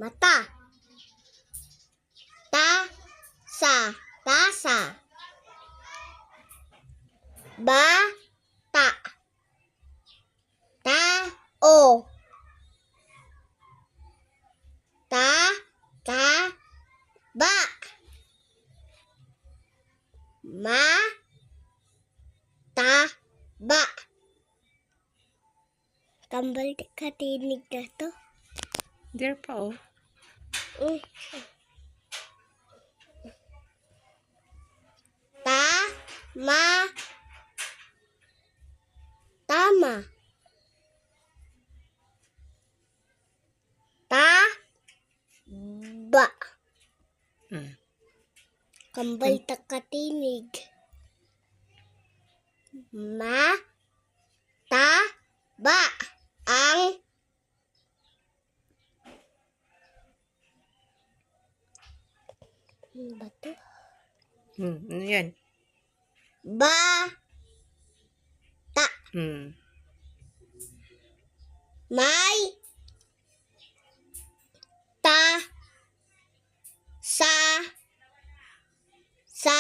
Mata. Tasa. Bata. Tao. Ba. Ba. Kambal katinig na to. There pa oh. Tama. Ba. Kambal katinig. Ba. Ang bato. Ano yan? Bata. May sa